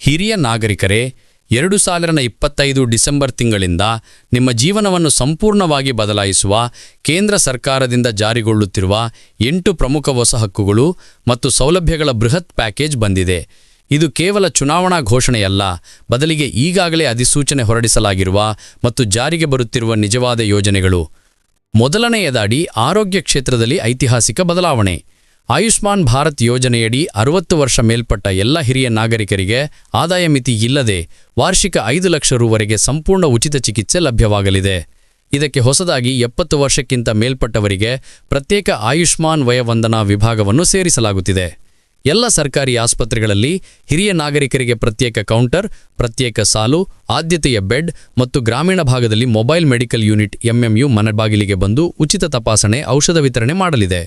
ಹಿರಿಯ ನಾಗರಿಕರೇ, 2025 ಡಿಸೆಂಬರ್ ತಿಂಗಳಿಂದ ನಿಮ್ಮ ಜೀವನವನ್ನು ಸಂಪೂರ್ಣವಾಗಿ ಬದಲಾಯಿಸುವ ಕೇಂದ್ರ ಸರ್ಕಾರದಿಂದ ಜಾರಿಗೊಳ್ಳುತ್ತಿರುವ 8 ಪ್ರಮುಖ ಹೊಸ ಹಕ್ಕುಗಳು ಮತ್ತು ಸೌಲಭ್ಯಗಳ ಬೃಹತ್ ಪ್ಯಾಕೇಜ್ ಬಂದಿದೆ. ಇದು ಕೇವಲ ಚುನಾವಣಾ ಘೋಷಣೆಯಲ್ಲ, ಬದಲಿಗೆ ಈಗಾಗಲೇ ಅಧಿಸೂಚನೆ ಹೊರಡಿಸಲಾಗಿರುವ ಮತ್ತು ಜಾರಿಗೆ ಬರುತ್ತಿರುವ ನಿಜವಾದ ಯೋಜನೆಗಳು. ಮೊದಲನೆಯದಾಗಿ ಆರೋಗ್ಯ ಕ್ಷೇತ್ರದಲ್ಲಿ ಐತಿಹಾಸಿಕ ಬದಲಾವಣೆ. ಆಯುಷ್ಮಾನ್ ಭಾರತ್ ಯೋಜನೆಯಡಿ 60 ವರ್ಷ ಮೇಲ್ಪಟ್ಟ ಎಲ್ಲ ಹಿರಿಯ ನಾಗರಿಕರಿಗೆ ಆದಾಯ ಮಿತಿ ಇಲ್ಲದೆ ವಾರ್ಷಿಕ 5 ಲಕ್ಷ ರುವರೆಗೆ ಸಂಪೂರ್ಣ ಉಚಿತ ಚಿಕಿತ್ಸೆ ಲಭ್ಯವಾಗಲಿದೆ. ಇದಕ್ಕೆ ಹೊಸದಾಗಿ 70 ವರ್ಷಕ್ಕಿಂತ ಮೇಲ್ಪಟ್ಟವರಿಗೆ ಪ್ರತ್ಯೇಕ ಆಯುಷ್ಮಾನ್ ವಯವಂದನಾ ವಿಭಾಗವನ್ನು ಸೇರಿಸಲಾಗುತ್ತಿದೆ. ಎಲ್ಲ ಸರ್ಕಾರಿ ಆಸ್ಪತ್ರೆಗಳಲ್ಲಿ ಹಿರಿಯ ನಾಗರಿಕರಿಗೆ ಪ್ರತ್ಯೇಕ ಕೌಂಟರ್, ಪ್ರತ್ಯೇಕ ಸಾಲು, ಆದ್ಯತೆಯ ಬೆಡ್ ಮತ್ತು ಗ್ರಾಮೀಣ ಭಾಗದಲ್ಲಿ ಮೊಬೈಲ್ ಮೆಡಿಕಲ್ ಯೂನಿಟ್ MMU ಮನೆಬಾಗಿಲಿಗೆ ಬಂದು ಉಚಿತ ತಪಾಸಣೆ, ಔಷಧ ವಿತರಣೆ ಮಾಡಲಿದೆ.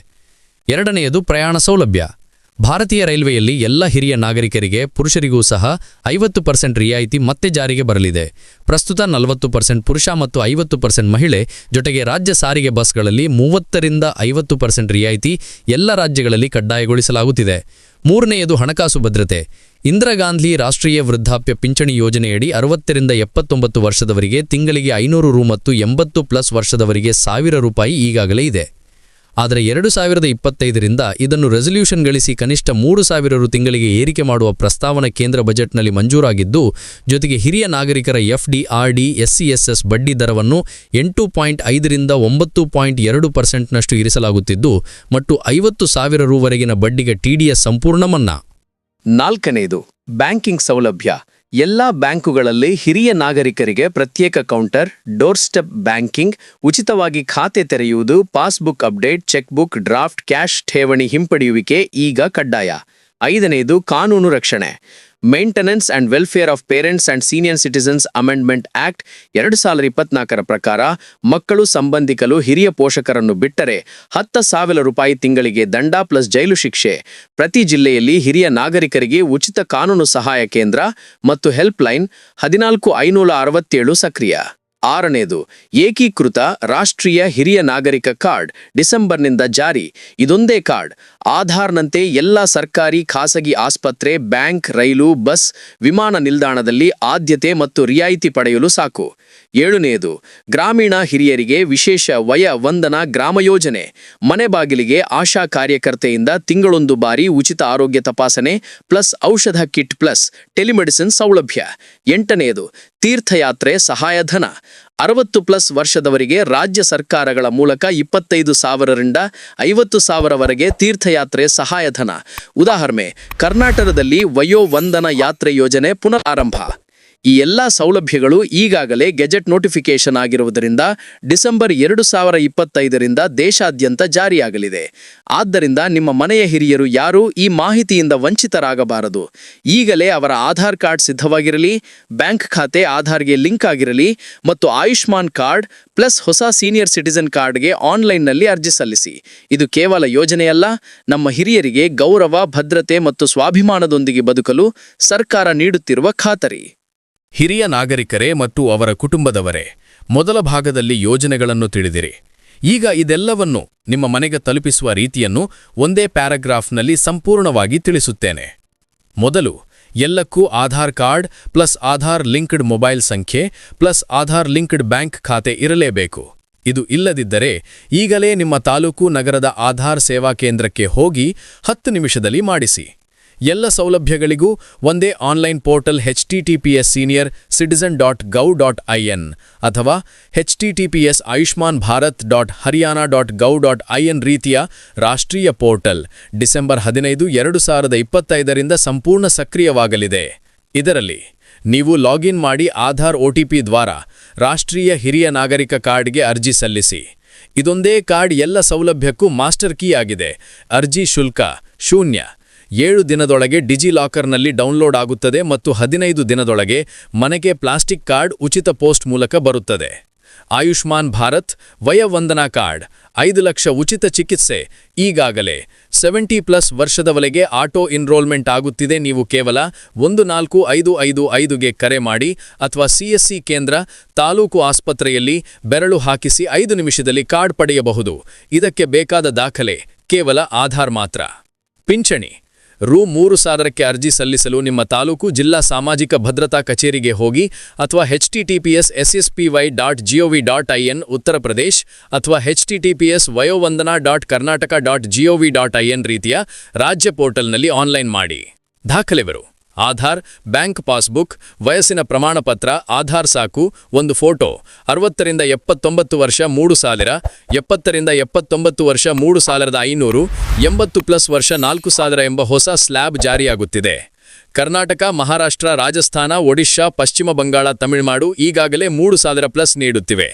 ಎರಡನೆಯದು ಪ್ರಯಾಣ ಸೌಲಭ್ಯ. ಭಾರತೀಯ ರೈಲ್ವೆಯಲ್ಲಿ ಎಲ್ಲ ಹಿರಿಯ ನಾಗರಿಕರಿಗೆ, ಪುರುಷರಿಗೂ ಸಹ 50% ರಿಯಾಯಿತಿ ಮತ್ತೆ ಜಾರಿಗೆ ಬರಲಿದೆ. ಪ್ರಸ್ತುತ 40% ಪುರುಷ ಮತ್ತು 50% ಮಹಿಳೆ. ಜೊತೆಗೆ ರಾಜ್ಯ ಸಾರಿಗೆ ಬಸ್ಗಳಲ್ಲಿ 30ರಿಂದ 50% ರಿಯಾಯಿತಿ ಎಲ್ಲ ರಾಜ್ಯಗಳಲ್ಲಿ ಕಡ್ಡಾಯಗೊಳಿಸಲಾಗುತ್ತಿದೆ. ಮೂರನೆಯದು ಹಣಕಾಸು ಭದ್ರತೆ. ಇಂದಿರಾ ಗಾಂಧಿ ರಾಷ್ಟ್ರೀಯ ವೃದ್ಧಾಪ್ಯ ಪಿಂಚಣಿ ಯೋಜನೆಯಡಿ 60ರಿಂದ 79 ವರ್ಷದವರಿಗೆ ತಿಂಗಳಿಗೆ 500 ರು ಮತ್ತು 80+ ವರ್ಷದವರಿಗೆ 1000 ರೂಪಾಯಿ ಈಗಾಗಲೇ ಇದೆ. ಆದರೆ 2025ರಿಂದ ಇದನ್ನು ರೆಸಲ್ಯೂಷನ್ಗಳಿಸಿ ಕನಿಷ್ಠ 3000 ರು ತಿಂಗಳಿಗೆ ಏರಿಕೆ ಮಾಡುವ ಪ್ರಸ್ತಾವನೆ ಕೇಂದ್ರ ಬಜೆಟ್ನಲ್ಲಿ ಮಂಜೂರಾಗಿದ್ದು, ಜೊತೆಗೆ ಹಿರಿಯ ನಾಗರಿಕರ FD, RD, SCSS ಬಡ್ಡಿ ದರವನ್ನು 8.5ರಿಂದ 9.2% ಇರಿಸಲಾಗುತ್ತಿದ್ದು, ಮತ್ತು 50,000 ರುವರೆಗಿನ ಬಡ್ಡಿಗೆ TDS ಸಂಪೂರ್ಣ ಮನ್ನಾ. ನಾಲ್ಕನೆಯದು ಬ್ಯಾಂಕಿಂಗ್ ಸೌಲಭ್ಯ. ಎಲ್ಲಾ ಬ್ಯಾಂಕುಗಳಲ್ಲಿ ಹಿರಿಯ ನಾಗರಿಕರಿಗೆ ಪ್ರತ್ಯೇಕ ಕೌಂಟರ್, ಡೋರ್ ಸ್ಟೆಪ್ ಬ್ಯಾಂಕಿಂಗ್, ಉಚಿತವಾಗಿ ಖಾತೆ ತೆರೆಯುವುದು, passbook update, chequebook, draft, cash ಠೇವಣಿ ಹಿಂಪಡೆಯುವಿಕೆ ಈಗ ಕಡ್ಡಾಯ. ಐದನೆಯದು ಕಾನೂನು ರಕ್ಷಣೆ. Maintenance and welfare of parents and senior citizens amendment act 2024 ಪ್ರಕಾರ ಮಕ್ಕಳು, ಸಂಬಂಧಿಕರು, ಹಿರಿಯ ಪೋಷಕರನ್ನು ಬಿಟ್ಟರೆ 10,000 ರೂಪಾಯಿ ತಿಂಗಳಿಗೆ ದಂಡ ಪ್ಲಸ್ ಜೈಲು ಶಿಕ್ಷೆ. ಪ್ರತಿ ಜಿಲ್ಲೆಯಲ್ಲಿ ಹಿರಿಯ ನಾಗರಿಕರಿಗೆ ಉಚಿತ ಕಾನೂನು ಸಹಾಯ ಕೇಂದ್ರ ಮತ್ತು ಹೆಲ್ಪ್ಲೈನ್ 14567 ಸಕ್ರಿಯ. ಆರನೇದು ಏಕೀಕೃತ ರಾಷ್ಟ್ರೀಯ ಹಿರಿಯ ನಾಗರಿಕ ಕಾರ್ಡ್ ಡಿಸೆಂಬರ್ನಿಂದ ಜಾರಿ. ಇದೊಂದೇ ಕಾರ್ಡ್ ಆಧಾರ್ನಂತೆ ಎಲ್ಲ ಸರ್ಕಾರಿ, ಖಾಸಗಿ ಆಸ್ಪತ್ರೆ, ಬ್ಯಾಂಕ್, ರೈಲು, ಬಸ್, ವಿಮಾನ ನಿಲ್ದಾಣದಲ್ಲಿ ಆದ್ಯತೆ ಮತ್ತು ರಿಯಾಯಿತಿ ಪಡೆಯಲು ಸಾಕು. ಏಳನೆಯದು ಗ್ರಾಮೀಣ ಹಿರಿಯರಿಗೆ ವಿಶೇಷ ವಯ ವಂದನಾ ಗ್ರಾಮ ಯೋಜನೆ. ಮನೆ ಬಾಗಿಲಿಗೆ ಆಶಾ ಕಾರ್ಯಕರ್ತೆಯಿಂದ ತಿಂಗಳೊಂದು ಬಾರಿ ಉಚಿತ ಆರೋಗ್ಯ ತಪಾಸಣೆ ಪ್ಲಸ್ ಔಷಧ ಕಿಟ್ ಪ್ಲಸ್ ಟೆಲಿಮೆಡಿಸಿನ್ ಸೌಲಭ್ಯ. ಎಂಟನೆಯದು ತೀರ್ಥಯಾತ್ರೆ ಸಹಾಯಧನ. 60+ ವರ್ಷದವರಿಗೆ ರಾಜ್ಯ ಸರ್ಕಾರಗಳ ಮೂಲಕ 25,000ರಿಂದ 50,000ವರೆಗೆ ತೀರ್ಥಯಾತ್ರೆ ಸಹಾಯಧನ. ಉದಾಹರಣೆ, ಕರ್ನಾಟಕದಲ್ಲಿ ವಯೋ ವಂದನ ಯಾತ್ರೆ ಯೋಜನೆ ಪುನರ್ ಆರಂಭ. ಈ ಎಲ್ಲ ಸೌಲಭ್ಯಗಳು ಈಗಾಗಲೇ ಗೆಜೆಟ್ ನೋಟಿಫಿಕೇಶನ್ ಆಗಿರುವುದರಿಂದ ಡಿಸೆಂಬರ್ 2025ರಿಂದ ದೇಶಾದ್ಯಂತ ಜಾರಿಯಾಗಲಿದೆ. ಆದ್ದರಿಂದ ನಿಮ್ಮ ಮನೆಯ ಹಿರಿಯರು ಯಾರೂ ಈ ಮಾಹಿತಿಯಿಂದ ವಂಚಿತರಾಗಬಾರದು. ಈಗಲೇ ಅವರ ಆಧಾರ್ ಕಾರ್ಡ್ ಸಿದ್ಧವಾಗಿರಲಿ, ಬ್ಯಾಂಕ್ ಖಾತೆ ಆಧಾರ್ಗೆ ಲಿಂಕ್ ಆಗಿರಲಿ ಮತ್ತು ಆಯುಷ್ಮಾನ್ ಕಾರ್ಡ್ ಪ್ಲಸ್ ಹೊಸ ಸೀನಿಯರ್ ಸಿಟಿಸನ್ ಕಾರ್ಡ್ಗೆ ಆನ್ಲೈನ್ನಲ್ಲಿ ಅರ್ಜಿ ಸಲ್ಲಿಸಿ. ಇದು ಕೇವಲ ಯೋಜನೆಯಲ್ಲ, ನಮ್ಮ ಹಿರಿಯರಿಗೆ ಗೌರವ, ಭದ್ರತೆ ಮತ್ತು ಸ್ವಾಭಿಮಾನದೊಂದಿಗೆ ಬದುಕಲು ಸರ್ಕಾರ ನೀಡುತ್ತಿರುವ ಖಾತರಿ. ಹಿರಿಯ ನಾಗರಿಕರೇ ಮತ್ತು ಅವರ ಕುಟುಂಬದವರೇ, ಮೊದಲ ಭಾಗದಲ್ಲಿ ಯೋಜನೆಗಳನ್ನು ತಿಳಿದಿರಿ. ಈಗ ಇದೆಲ್ಲವನ್ನು ನಿಮ್ಮ ಮನೆಗೆ ತಲುಪಿಸುವ ರೀತಿಯನ್ನು ಒಂದೇ ಪ್ಯಾರಾಗ್ರಾಫ್ನಲ್ಲಿ ಸಂಪೂರ್ಣವಾಗಿ ತಿಳಿಸುತ್ತೇನೆ. ಮೊದಲು, ಎಲ್ಲಕ್ಕೂ Aadhaar card plus Aadhaar linked mobile ಸಂಖ್ಯೆ ಪ್ಲಸ್ ಆಧಾರ್ ಲಿಂಕ್ಡ್ ಬ್ಯಾಂಕ್ ಖಾತೆ ಇರಲೇಬೇಕು. ಇದು ಇಲ್ಲದಿದ್ದರೆ ಈಗಲೇ ನಿಮ್ಮ ತಾಲೂಕು, ನಗರದ ಆಧಾರ್ ಸೇವಾ ಕೇಂದ್ರಕ್ಕೆ ಹೋಗಿ 10 ನಿಮಿಷದಲ್ಲಿ ಮಾಡಿಸಿ. ಎಲ್ಲ ಸೌಲಭ್ಯಗಳಿಗೂ ಒಂದೇ ಆನ್ಲೈನ್ ಪೋರ್ಟಲ್ https://seniorcitizen.gov.in ಅಥವಾ https://ayushmanbharat.haryana.gov.in ರೀತಿಯ ರಾಷ್ಟ್ರೀಯ ಪೋರ್ಟಲ್ ಡಿಸೆಂಬರ್ 15, 2025ರಿಂದ ಸಂಪೂರ್ಣ ಸಕ್ರಿಯವಾಗಲಿದೆ. ಇದರಲ್ಲಿ ನೀವು ಲಾಗಿನ್ ಮಾಡಿ ಆಧಾರ್ OTP ದ್ವಾರ ರಾಷ್ಟ್ರೀಯ ಹಿರಿಯ ನಾಗರಿಕ ಕಾರ್ಡ್ಗೆ ಅರ್ಜಿ ಸಲ್ಲಿಸಿ. ಇದೊಂದೇ ಕಾರ್ಡ್ ಎಲ್ಲ ಸೌಲಭ್ಯಕ್ಕೂ ಮಾಸ್ಟರ್ ಕೀ ಆಗಿದೆ. ಅರ್ಜಿ ಶುಲ್ಕ 0. 7 ದಿನದೊಳಗೆ ಡಿಜಿಲಾಕರ್ನಲ್ಲಿ ಡೌನ್ಲೋಡ್ ಆಗುತ್ತದೆ ಮತ್ತು 15 ದಿನದೊಳಗೆ ಮನೆಗೆ ಪ್ಲಾಸ್ಟಿಕ್ ಕಾರ್ಡ್ ಉಚಿತ ಪೋಸ್ಟ್ ಮೂಲಕ ಬರುತ್ತದೆ. ಆಯುಷ್ಮಾನ್ ಭಾರತ್ ವಯವಂದನಾ ಕಾರ್ಡ್ 5 ಲಕ್ಷ ಉಚಿತ ಚಿಕಿತ್ಸೆ. ಈಗಾಗಲೇ 70+ ವರ್ಷದವರೆಗೆ ಆಟೋ ಎನ್ರೋಲ್ಮೆಂಟ್ ಆಗುತ್ತಿದೆ. ನೀವು ಕೇವಲ 14555ಗೆ ಕರೆ ಮಾಡಿ ಅಥವಾ CSC ಕೇಂದ್ರ, ತಾಲೂಕು ಆಸ್ಪತ್ರೆಯಲ್ಲಿ ಬೆರಳು ಹಾಕಿಸಿ 5 ನಿಮಿಷದಲ್ಲಿ ಕಾರ್ಡ್ ಪಡೆಯಬಹುದು. ಇದಕ್ಕೆ ಬೇಕಾದ ದಾಖಲೆ ಕೇವಲ ಆಧಾರ್ ಮಾತ್ರ. ಪಿಂಚಣಿ ರೂ. 3,000ಕ್ಕೆ ಅರ್ಜಿ ಸಲ್ಲಿಸಲು ನಿಮ್ಮ ತಾಲೂಕು ಜಿಲ್ಲಾ ಸಾಮಾಜಿಕ ಭದ್ರತಾ ಕಚೇರಿಗೆ ಹೋಗಿ ಅಥವಾ https://sspy.gov.in ಉತ್ತರ ಪ್ರದೇಶ್ ಅಥವಾ https://vayovandana.karnataka.gov.in ರೀತಿಯ ರಾಜ್ಯ ಪೋರ್ಟಲ್ನಲ್ಲಿ ಆನ್ಲೈನ್ ಮಾಡಿ. ದಾಖಲೆಗಳು: ಆಧಾರ್, ಬ್ಯಾಂಕ್ ಪಾಸ್ಬುಕ್, ವಯಸ್ಸಿನ ಪ್ರಮಾಣಪತ್ರ, ಆಧಾರ್ ಸಾಕು, ಒಂದು ಫೋಟೋ. 60ರಿಂದ 79 ವರ್ಷ 3,000, 70ರಿಂದ 79 ವರ್ಷ 3,500, 80+ ವರ್ಷ 4,000 ಎಂಬ ಹೊಸ ಸ್ಲ್ಯಾಬ್ ಜಾರಿಯಾಗುತ್ತಿದೆ. ಕರ್ನಾಟಕ, ಮಹಾರಾಷ್ಟ್ರ, ರಾಜಸ್ಥಾನ, ಒಡಿಶಾ, ಪಶ್ಚಿಮ ಬಂಗಾಳ, ತಮಿಳುನಾಡು ಈಗಾಗಲೇ 3,000+ ನೀಡುತ್ತಿವೆ.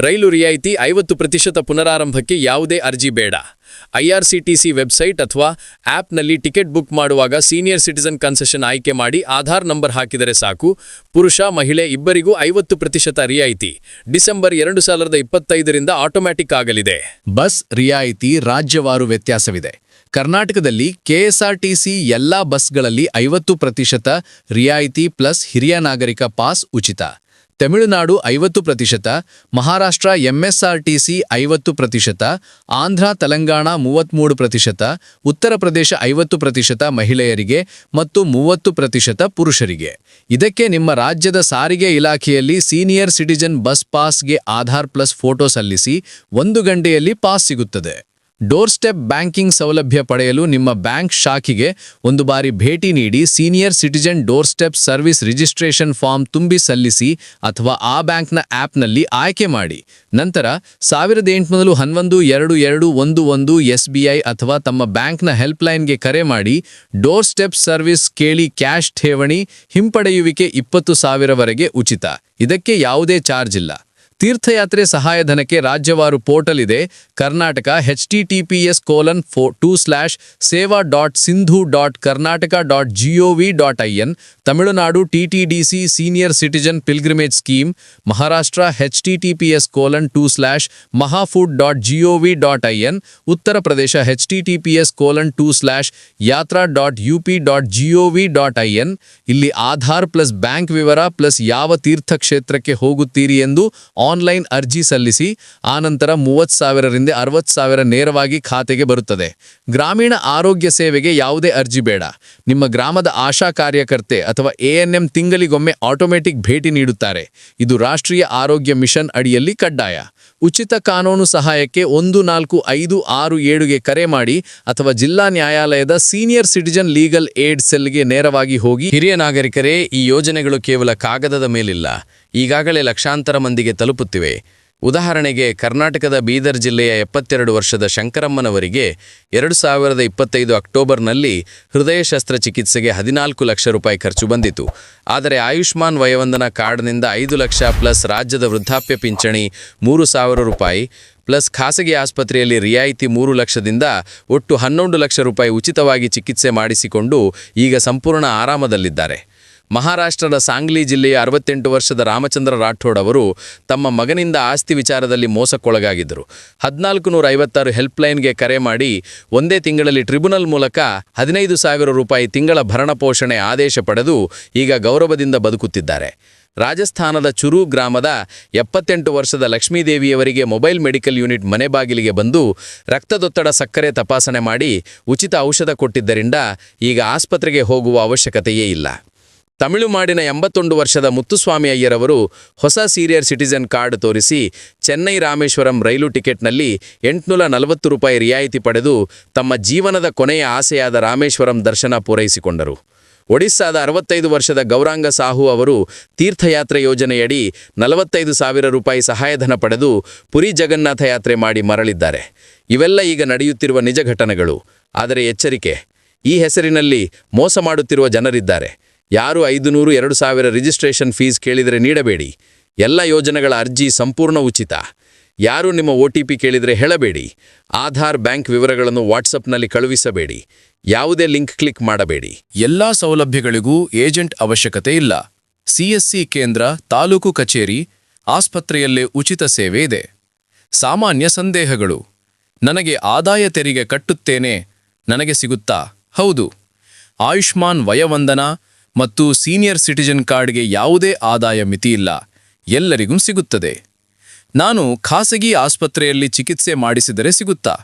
ರೈಲು ರಿಯಾಯಿತಿ 50% ಪುನರಾರಂಭಕ್ಕೆ ಯಾವುದೇ ಅರ್ಜಿ ಬೇಡ. IRCTC ವೆಬ್ಸೈಟ್ ಅಥವಾ ಆಪ್ನಲ್ಲಿ ಟಿಕೆಟ್ ಬುಕ್ ಮಾಡುವಾಗ ಸೀನಿಯರ್ ಸಿಟಿಜನ್ ಕನ್ಸೆಷನ್ ಆಯ್ಕೆ ಮಾಡಿ ಆಧಾರ್ ನಂಬರ್ ಹಾಕಿದರೆ ಸಾಕು. ಪುರುಷ ಮಹಿಳೆ ಇಬ್ಬರಿಗೂ 50% ರಿಯಾಯಿತಿ ಡಿಸೆಂಬರ್ 2025ರಿಂದ ಆಟೋಮ್ಯಾಟಿಕ್ ಆಗಲಿದೆ. ಬಸ್ ರಿಯಾಯಿತಿ ರಾಜ್ಯವಾರು ವ್ಯತ್ಯಾಸವಿದೆ. ಕರ್ನಾಟಕದಲ್ಲಿ KSRTC ಎಲ್ಲಾ ಬಸ್ಗಳಲ್ಲಿ 50% ರಿಯಾಯಿತಿ ಪ್ಲಸ್ ಹಿರಿಯ ನಾಗರಿಕ ಪಾಸ್ ಉಚಿತ. ತಮಿಳುನಾಡು 50%, ಮಹಾರಾಷ್ಟ್ರ MSRTC 50%, ಆಂಧ್ರ ತೆಲಂಗಾಣ 33%, ಉತ್ತರ ಪ್ರದೇಶ 50% ಮಹಿಳೆಯರಿಗೆ ಮತ್ತು 30% ಪುರುಷರಿಗೆ. ಇದಕ್ಕೆ ನಿಮ್ಮ ರಾಜ್ಯದ ಸಾರಿಗೆ ಇಲಾಖೆಯಲ್ಲಿ ಸೀನಿಯರ್ ಸಿಟಿಜನ್ ಬಸ್ ಪಾಸ್ಗೆ ಆಧಾರ್ ಪ್ಲಸ್ ಫೋಟೋ ಸಲ್ಲಿಸಿ 1 ಗಂಟೆಯಲ್ಲಿ ಪಾಸ್ ಸಿಗುತ್ತದೆ. ಡೋರ್ ಸ್ಟೆಪ್ ಬ್ಯಾಂಕಿಂಗ್ ಸೌಲಭ್ಯ ಪಡೆಯಲು ನಿಮ್ಮ ಬ್ಯಾಂಕ್ ಶಾಖೆಗೆ ಒಂದು ಬಾರಿ ಭೇಟಿ ನೀಡಿ senior citizen doorstep service registration form ತುಂಬಿ ಸಲ್ಲಿಸಿ ಅಥವಾ ಆ ಬ್ಯಾಂಕ್ನ ಆಪ್ನಲ್ಲಿ ಆಯ್ಕೆ ಮಾಡಿ. ನಂತರ 1811-2211 SBI ಅಥವಾ ತಮ್ಮ ಬ್ಯಾಂಕ್ನ ಹೆಲ್ಪ್ಲೈನ್ಗೆ ಕರೆ ಮಾಡಿ ಡೋರ್ ಸ್ಟೆಪ್ ಸರ್ವಿಸ್ ಕೇಳಿ. ಕ್ಯಾಶ್ ಠೇವಣಿ ಹಿಂಪಡೆಯುವಿಕೆ 20,000ವರೆಗೆ ಉಚಿತ. ಇದಕ್ಕೆ ಯಾವುದೇ ಚಾರ್ಜ್ ಇಲ್ಲ. ತೀರ್ಥಯಾತ್ರೆ ಸಹಾಯಧನಕ್ಕೆ ರಾಜ್ಯವಾರು ಪೋರ್ಟಲ್ ಇದೆ. Karnataka https://seva.sindhu.karnataka.gov.in, Tamil Nadu TTDC senior citizen pilgrimage scheme, Maharashtra https://mahafood.gov.in, Uttar Pradesh https://yatra.up.gov.in. ಇಲ್ಲಿ ಆಧಾರ್ ಪ್ಲಸ್ ಬ್ಯಾಂಕ್ ವಿವರ ಪ್ಲಸ್ ಯಾವ ತೀರ್ಥಕ್ಷೇತ್ರಕ್ಕೆ ಹೋಗುತ್ತೀರಿ ಎಂದು ಆನ್ಲೈನ್ ಅರ್ಜಿ ಸಲ್ಲಿಸಿ. ಆನಂತರ 30,000ರಿಂದ 60,000 ನೇರವಾಗಿ ಖಾತೆಗೆ ಬರುತ್ತದೆ. ಗ್ರಾಮೀಣ ಆರೋಗ್ಯ ಸೇವೆಗೆ ಯಾವುದೇ ಅರ್ಜಿ ಬೇಡ. ನಿಮ್ಮ ಗ್ರಾಮದ ಆಶಾ ಕಾರ್ಯಕರ್ತೆ ಅಥವಾ ANM ತಿಂಗಳಿಗೊಮ್ಮೆ ಆಟೋಮೆಟಿಕ್ ಭೇಟಿ ನೀಡುತ್ತಾರೆ. ಇದು ರಾಷ್ಟ್ರೀಯ ಆರೋಗ್ಯ ಮಿಷನ್ ಅಡಿಯಲ್ಲಿ ಕಡ್ಡಾಯ. ಉಚಿತ ಕಾನೂನು ಸಹಾಯಕ್ಕೆ 14567ಗೆ ಕರೆ ಮಾಡಿ ಅಥವಾ ಜಿಲ್ಲಾ ನ್ಯಾಯಾಲಯದ ಸೀನಿಯರ್ ಸಿಟಿಜನ್ ಲೀಗಲ್ ಏಡ್ ಸೆಲ್ಗೆ ನೇರವಾಗಿ ಹೋಗಿ. ಹಿರಿಯ ನಾಗರಿಕರೇ, ಈ ಯೋಜನೆಗಳು ಕೇವಲ ಕಾಗದದ ಮೇಲಿಲ್ಲ, ಈಗಾಗಲೇ ಲಕ್ಷಾಂತರ ಮಂದಿಗೆ ತಲುಪುತ್ತಿವೆ. ಉದಾಹರಣೆಗೆ, ಕರ್ನಾಟಕದ ಬೀದರ್ ಜಿಲ್ಲೆಯ 72 ವರ್ಷದ ಶಂಕರಮ್ಮನವರಿಗೆ 2025 ಅಕ್ಟೋಬರ್ನಲ್ಲಿ ಹೃದಯ ಶಸ್ತ್ರಚಿಕಿತ್ಸೆಗೆ 14 ಲಕ್ಷ ರೂಪಾಯಿ ಖರ್ಚು ಬಂದಿತು. ಆದರೆ ಆಯುಷ್ಮಾನ್ ವಯೋವಂದನಾ ಕಾರ್ಡ್ನಿಂದ 5 ಲಕ್ಷ ಪ್ಲಸ್ ರಾಜ್ಯದ ವೃದ್ಧಾಪ್ಯ ಪಿಂಚಣಿ 3,000 ರೂಪಾಯಿ ಪ್ಲಸ್ ಖಾಸಗಿ ಆಸ್ಪತ್ರೆಯಲ್ಲಿ ರಿಯಾಯಿತಿ 3 ಲಕ್ಷದಿಂದ ಒಟ್ಟು 11 ಲಕ್ಷ ರೂಪಾಯಿ ಉಚಿತವಾಗಿ ಚಿಕಿತ್ಸೆ ಮಾಡಿಸಿಕೊಂಡು ಈಗ ಸಂಪೂರ್ಣ ಆರಾಮದಲ್ಲಿದ್ದಾರೆ. ಮಹಾರಾಷ್ಟ್ರದ ಸಾಂಗ್ಲಿ ಜಿಲ್ಲೆಯ 68 ವರ್ಷದ ರಾಮಚಂದ್ರ ರಾಠೋಡ್ ಅವರು ತಮ್ಮ ಮಗನಿಂದ ಆಸ್ತಿ ವಿಚಾರದಲ್ಲಿ ಮೋಸಕ್ಕೊಳಗಾಗಿದ್ದರು. 1456 ಹೆಲ್ಪ್ಲೈನ್ಗೆ ಕರೆ ಮಾಡಿ ಒಂದೇ ತಿಂಗಳಲ್ಲಿ ಟ್ರಿಬ್ಯುನಲ್ ಮೂಲಕ 15,000 ರೂಪಾಯಿ ತಿಂಗಳ ಭರಣಪೋಷಣೆ ಆದೇಶ ಪಡೆದು ಈಗ ಗೌರವದಿಂದ ಬದುಕುತ್ತಿದ್ದಾರೆ. ರಾಜಸ್ಥಾನದ ಚುರು ಗ್ರಾಮದ 78 ವರ್ಷದ ಲಕ್ಷ್ಮೀದೇವಿಯವರಿಗೆ ಮೊಬೈಲ್ ಮೆಡಿಕಲ್ ಯೂನಿಟ್ ಮನೆ ಬಾಗಿಲಿಗೆ ಬಂದು ರಕ್ತದೊತ್ತಡ, ಸಕ್ಕರೆ ತಪಾಸಣೆ ಮಾಡಿ ಉಚಿತ ಔಷಧ ಕೊಟ್ಟಿದ್ದರಿಂದ ಈಗ ಆಸ್ಪತ್ರೆಗೆ ಹೋಗುವ ಅವಶ್ಯಕತೆಯೇ ಇಲ್ಲ. ತಮಿಳುನಾಡಿನ 81 ವರ್ಷದ ಮುತ್ತುಸ್ವಾಮಿ ಅಯ್ಯರವರು ಹೊಸ ಸೀನಿಯರ್ ಸಿಟಿಜನ್ ಕಾರ್ಡ್ ತೋರಿಸಿ ಚೆನ್ನೈ ರಾಮೇಶ್ವರಂ ರೈಲು ಟಿಕೆಟ್ನಲ್ಲಿ 840 ರೂಪಾಯಿ ರಿಯಾಯಿತಿ ಪಡೆದು ತಮ್ಮ ಜೀವನದ ಕೊನೆಯ ಆಸೆಯಾದ ರಾಮೇಶ್ವರಂ ದರ್ಶನ ಪೂರೈಸಿಕೊಂಡರು. ಒಡಿಸ್ಸಾದ 65 ವರ್ಷದ ಗೌರಾಂಗ ಸಾಹು ಅವರು ತೀರ್ಥಯಾತ್ರೆ ಯೋಜನೆಯಡಿ 45,000 ರೂಪಾಯಿ ಸಹಾಯಧನ ಪಡೆದು ಪುರಿ ಜಗನ್ನಾಥ ಯಾತ್ರೆ ಮಾಡಿ ಮರಳಿದ್ದಾರೆ. ಇವೆಲ್ಲ ಈಗ ನಡೆಯುತ್ತಿರುವ ನಿಜ ಘಟನೆಗಳು. ಆದರೆ ಎಚ್ಚರಿಕೆ, ಈ ಹೆಸರಿನಲ್ಲಿ ಮೋಸ ಮಾಡುತ್ತಿರುವ ಜನರಿದ್ದಾರೆ. ಯಾರು 500, 2,000 ರಿಜಿಸ್ಟ್ರೇಷನ್ ಫೀಸ್ ಕೇಳಿದರೆ ನೀಡಬೇಡಿ. ಎಲ್ಲ ಯೋಜನೆಗಳ ಅರ್ಜಿ ಸಂಪೂರ್ಣ ಉಚಿತ. ಯಾರು ನಿಮ್ಮ OTP ಕೇಳಿದರೆ ಹೇಳಬೇಡಿ. ಆಧಾರ್, ಬ್ಯಾಂಕ್ ವಿವರಗಳನ್ನು ವಾಟ್ಸಪ್ನಲ್ಲಿ ಕಳುಹಿಸಬೇಡಿ. ಯಾವುದೇ ಲಿಂಕ್ ಕ್ಲಿಕ್ ಮಾಡಬೇಡಿ. ಎಲ್ಲಾ ಸೌಲಭ್ಯಗಳಿಗೂ ಏಜೆಂಟ್ ಅವಶ್ಯಕತೆ ಇಲ್ಲ. CSC ಕೇಂದ್ರ, ತಾಲೂಕು ಕಚೇರಿ, ಆಸ್ಪತ್ರೆಯಲ್ಲೇ ಉಚಿತ ಸೇವೆ ಇದೆ. ಸಾಮಾನ್ಯ ಸಂದೇಹಗಳು: ನನಗೆ ಆದಾಯ ತೆರಿಗೆ ಕಟ್ಟುತ್ತೇನೆ, ನನಗೆ ಸಿಗುತ್ತಾ? ಹೌದು. ಆಯುಷ್ಮಾನ್ ವಯೋವಂದನಾ ಮತ್ತು ಸೀನಿಯರ್ ಸಿಟಿಜನ್ ಕಾರ್ಡ್ಗೆ ಯಾವುದೇ ಆದಾಯ ಮಿತಿಯಿಲ್ಲ, ಎಲ್ಲರಿಗೂ ಸಿಗುತ್ತದೆ. ನಾನು ಖಾಸಗಿ ಆಸ್ಪತ್ರೆಯಲ್ಲಿ ಚಿಕಿತ್ಸೆ ಮಾಡಿಸಿದರೆ ಸಿಗುತ್ತಾ?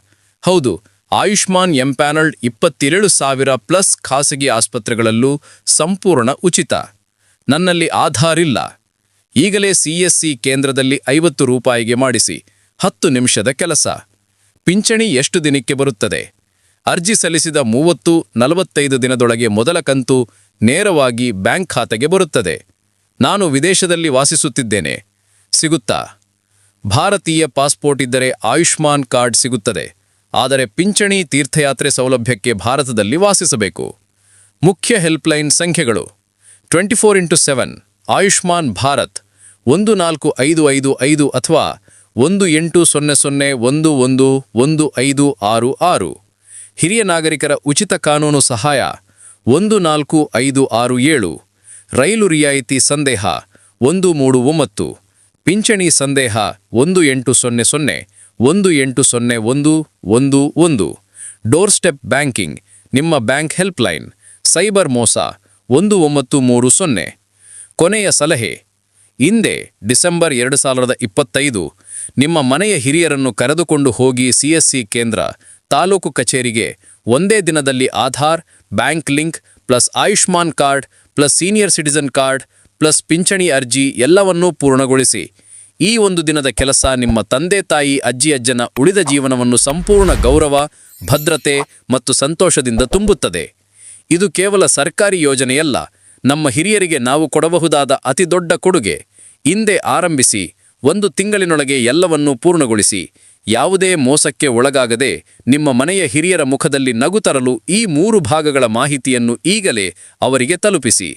ಹೌದು. ಆಯುಷ್ಮಾನ್ ಎಂಪ್ಯಾನಲ್ಡ್ 27,000 ಪ್ಲಸ್ ಖಾಸಗಿ ಆಸ್ಪತ್ರೆಗಳಲ್ಲೂ ಸಂಪೂರ್ಣ ಉಚಿತ. ನನ್ನಲ್ಲಿ ಆಧಾರ್ ಇಲ್ಲ. ಈಗಲೇ CSC ಕೇಂದ್ರದಲ್ಲಿ 50 ರೂಪಾಯಿಗೆ ಮಾಡಿಸಿ. 10 ನಿಮಿಷದ ಕೆಲಸ. ಪಿಂಚಣಿ ಎಷ್ಟು ದಿನಕ್ಕೆ ಬರುತ್ತದೆ? ಅರ್ಜಿ ಸಲ್ಲಿಸಿದ 30-45 ದಿನದೊಳಗೆ ಮೊದಲ ಕಂತು ನೇರವಾಗಿ ಬ್ಯಾಂಕ್ ಖಾತೆಗೆ ಬರುತ್ತದೆ. ನಾನು ವಿದೇಶದಲ್ಲಿ ವಾಸಿಸುತ್ತಿದ್ದೇನೆ. ಸಿಗುತ್ತಾ? ಭಾರತೀಯ ಪಾಸ್ಪೋರ್ಟ್ ಇದ್ದರೆ ಆಯುಷ್ಮಾನ್ ಕಾರ್ಡ್ ಸಿಗುತ್ತದೆ. ಆದರೆ ಪಿಂಚಣಿ ತೀರ್ಥಯಾತ್ರೆ ಸೌಲಭ್ಯಕ್ಕೆ ಭಾರತದಲ್ಲಿ ವಾಸಿಸಬೇಕು. ಮುಖ್ಯ ಹೆಲ್ಪ್ಲೈನ್ ಸಂಖ್ಯೆಗಳು 24x7 ಆಯುಷ್ಮಾನ್ ಭಾರತ್ 145555 ಅಥವಾ 1800111566. ಹಿರಿಯ ನಾಗರಿಕರ ಉಚಿತ ಕಾನೂನು ಸಹಾಯ 14567. ರೈಲು ರಿಯಾಯಿತಿ ಸಂದೇಹ 139. ಪಿಂಚಣಿ ಸಂದೇಹ 1800-1801-11. ಡೋರ್ ಸ್ಟೆಪ್ ಬ್ಯಾಂಕಿಂಗ್ ನಿಮ್ಮ ಬ್ಯಾಂಕ್ ಹೆಲ್ಪ್ಲೈನ್. ಸೈಬರ್ ಮೋಸ 1930. ಕೊನೆಯ ಸಲಹೆ: ಇಂದೇ ಡಿಸೆಂಬರ್ 2025 ನಿಮ್ಮ ಮನೆಯ ಹಿರಿಯರನ್ನು ಕರೆದುಕೊಂಡು ಹೋಗಿ CSC ಕೇಂದ್ರ, ತಾಲೂಕು ಕಚೇರಿಗೆ ಒಂದೇ ದಿನದಲ್ಲಿ Aadhaar, bank link plus Ayushman card plus senior citizen card plus ಪಿಂಚಣಿ ಅರ್ಜಿ ಎಲ್ಲವನ್ನೂ ಪೂರ್ಣಗೊಳಿಸಿ. ಈ ಒಂದು ದಿನದ ಕೆಲಸ ನಿಮ್ಮ ತಂದೆ ತಾಯಿ ಅಜ್ಜಿಯಜ್ಜನ ಉಳಿದ ಜೀವನವನ್ನು ಸಂಪೂರ್ಣ ಗೌರವ, ಭದ್ರತೆ ಮತ್ತು ಸಂತೋಷದಿಂದ ತುಂಬುತ್ತದೆ. ಇದು ಕೇವಲ ಸರ್ಕಾರಿ ಯೋಜನೆಯಲ್ಲ, ನಮ್ಮ ಹಿರಿಯರಿಗೆ ನಾವು ಕೊಡಬಹುದಾದ ಅತಿದೊಡ್ಡ ಕೊಡುಗೆ. ಇಂದೇ ಆರಂಭಿಸಿ. 1 ತಿಂಗಳಿನೊಳಗೆ ಎಲ್ಲವನ್ನೂ ಪೂರ್ಣಗೊಳಿಸಿ. ಯಾವುದೇ ಮೋಸಕ್ಕೆ ಒಳಗಾಗದೆ ನಿಮ್ಮ ಮನೆಯ ಹಿರಿಯರ ಮುಖದಲ್ಲಿ ನಗು ತರಲು ಈ 3 ಭಾಗಗಳ ಮಾಹಿತಿಯನ್ನು ಈಗಲೇ ಅವರಿಗೆ ತಲುಪಿಸಿ.